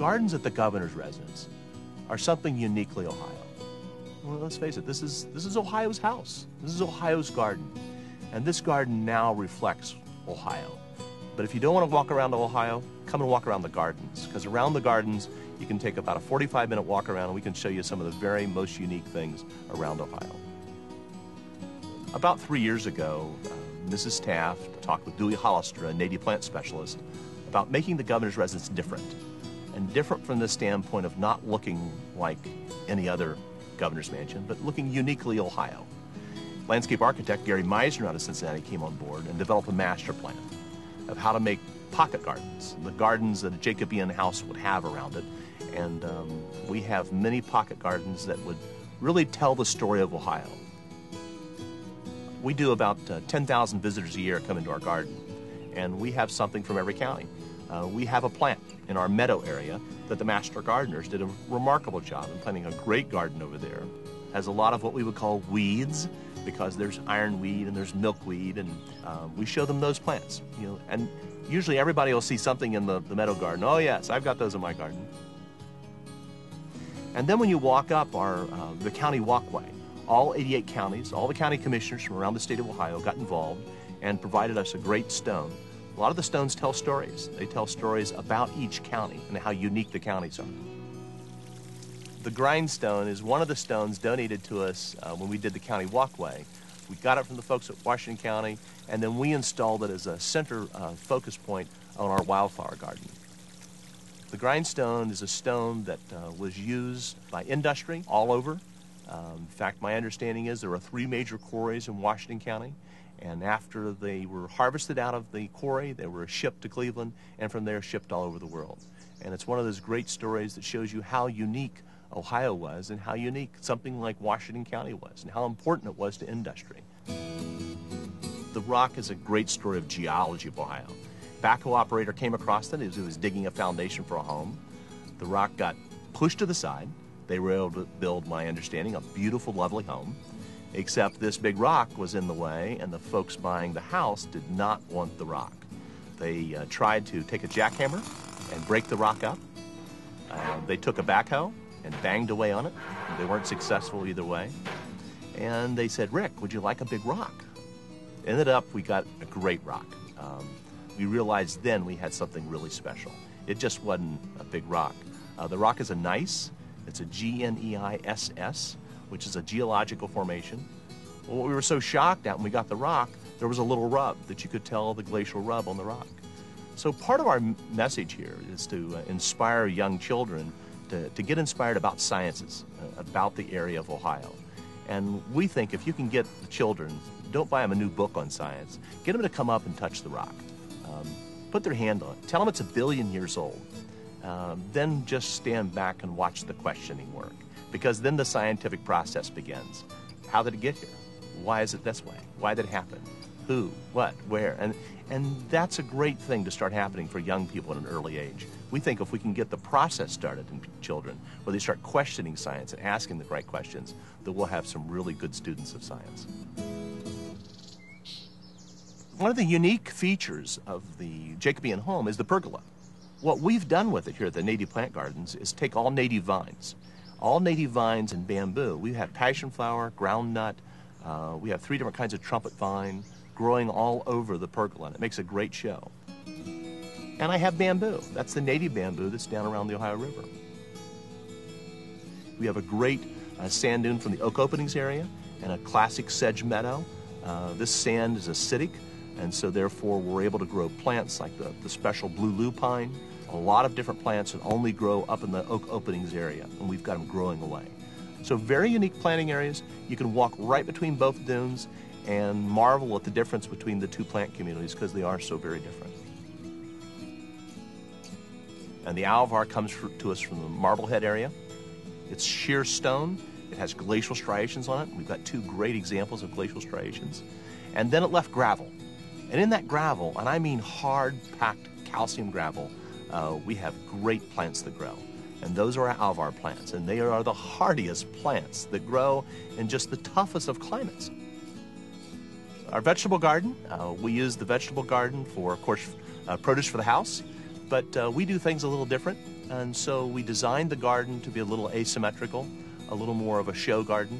gardens at the governor's residence are something uniquely Ohio. Well, let's face it, this is Ohio's house. This is Ohio's garden. And this garden now reflects Ohio. But if you don't want to walk around Ohio, come and walk around the gardens, because around the gardens, you can take about a 45-minute walk around and we can show you some of the very most unique things around Ohio. About 3 years ago, Mrs. Taft talked with Dewey Hollister, a native plant specialist, about making the governor's residence different. And different from the standpoint of not looking like any other governor's mansion, but looking uniquely Ohio. Landscape architect Gary Meisner out of Cincinnati came on board and developed a master plan of how to make pocket gardens, the gardens that a Jacobean house would have around it. And we have many pocket gardens that would really tell the story of Ohio. We do about 10,000 visitors a year come into our garden, and we have something from every county. We have a plant in our meadow area that the master gardeners did a remarkable job in planting a great garden over there. It has a lot of what we would call weeds, because there's ironweed and there's milkweed, and we show them those plants. And usually everybody will see something in the meadow garden. Oh yes, I've got those in my garden. And then when you walk up the county walkway, all 88 counties, all the county commissioners from around the state of Ohio got involved and provided us a great stone. A lot of the stones tell stories. They tell stories about each county and how unique the counties are. The grindstone is one of the stones donated to us when we did the county walkway. We got it from the folks at Washington County, and then we installed it as a center focus point on our wildflower garden. The grindstone is a stone that was used by industry all over. In fact, my understanding is there are 3 major quarries in Washington County, and after they were harvested out of the quarry, they were shipped to Cleveland, and from there shipped all over the world. And it's one of those great stories that shows you how unique Ohio was and how unique something like Washington County was and how important it was to industry. The rock is a great story of geology of Ohio. Backhoe operator came across it as he was digging a foundation for a home. The rock got pushed to the side. They were able to build, my understanding, a beautiful, lovely home, except this big rock was in the way, and the folks buying the house did not want the rock. They tried to take a jackhammer and break the rock up. They took a backhoe and banged away on it. They weren't successful either way. And they said, "Rick, would you like a big rock?" Ended up, we got a great rock. We realized then we had something really special. It just wasn't a big rock. The rock is a gneiss. It's a Gneiss, which is a geological formation. Well, what we were so shocked at when we got the rock, there was a little rub that you could tell the glacial rub on the rock. So part of our message here is to inspire young children to get inspired about sciences, about the area of Ohio. And we think if you can get the children, don't buy them a new book on science, get them to come up and touch the rock. Put their hand on it. Tell them it's 1 billion years old. Then just stand back and watch the questioning work, because then the scientific process begins. How did it get here? Why is it this way? Why did it happen? Who, what, where? And that's a great thing to start happening for young people at an early age. We think if we can get the process started in children, where they start questioning science and asking the right questions, that we'll have some really good students of science. One of the unique features of the Jacobean home is the pergola. What we've done with it here at the Native Plant Gardens is take all native vines and bamboo. We have passion flower, groundnut, we have 3 different kinds of trumpet vine growing all over the pergola, and it makes a great show. And I have bamboo. That's the native bamboo that's down around the Ohio River. We have a great sand dune from the oak openings area and a classic sedge meadow. This sand is acidic, and so therefore we're able to grow plants like the special blue lupine, a lot of different plants that only grow up in the oak openings area, and we've got them growing away. So very unique planting areas. You can walk right between both dunes and marvel at the difference between the 2 plant communities, because they are so very different. And the alvar comes to us from the Marblehead area. It's sheer stone. It has glacial striations on it. We've got 2 great examples of glacial striations. And then it left gravel. And in that gravel, and I mean hard-packed calcium gravel, we have great plants that grow. And those are our alvar plants, and they are the hardiest plants that grow in just the toughest of climates. Our vegetable garden, we use the vegetable garden for, of course, produce for the house, but we do things a little different. And so we designed the garden to be a little asymmetrical, a little more of a show garden,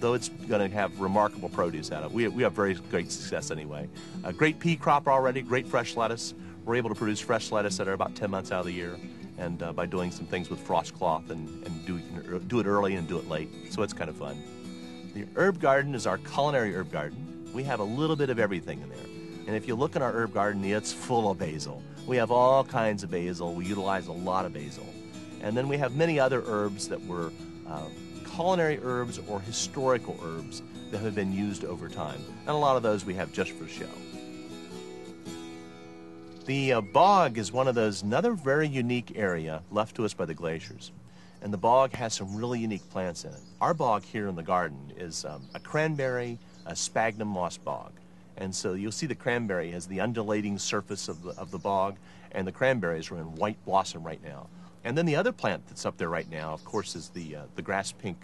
though it's going to have remarkable produce out of it. We have very great success anyway. A great pea crop already, great fresh lettuce. We're able to produce fresh lettuce that are about 10 months out of the year, and by doing some things with frost cloth and do it early and do it late. So it's kind of fun. The herb garden is our culinary herb garden. We have a little bit of everything in there. And if you look in our herb garden, it's full of basil. We have all kinds of basil. We utilize a lot of basil. And then we have many other herbs that were culinary herbs or historical herbs that have been used over time. And a lot of those we have just for show. The bog is one of those, another very unique area left to us by the glaciers. And the bog has some really unique plants in it. Our bog here in the garden is a cranberry, a sphagnum moss bog. And so you'll see the cranberry has the undulating surface of the bog, and the cranberries are in white blossom right now. And then the other plant that's up there right now, of course, is the grass pink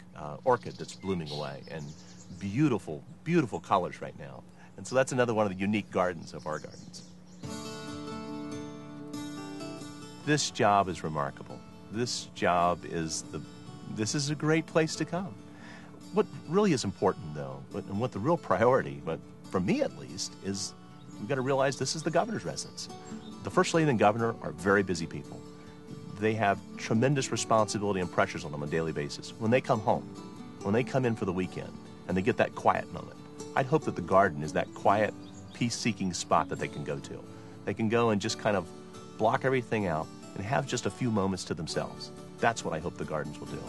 orchid that's blooming away, and beautiful, beautiful colors right now. And so that's another one of the unique gardens of our gardens. This job is remarkable. This job is this is a great place to come. What really is important, though, and what the real priority, but for me at least, is we've got to realize this is the governor's residence. The First Lady and Governor are very busy people. They have tremendous responsibility and pressures on them on a daily basis. When they come home, when they come in for the weekend, and they get that quiet moment, I'd hope that the garden is that quiet, peace-seeking spot that they can go to. They can go and just kind of block everything out and have just a few moments to themselves. That's what I hope the gardens will do.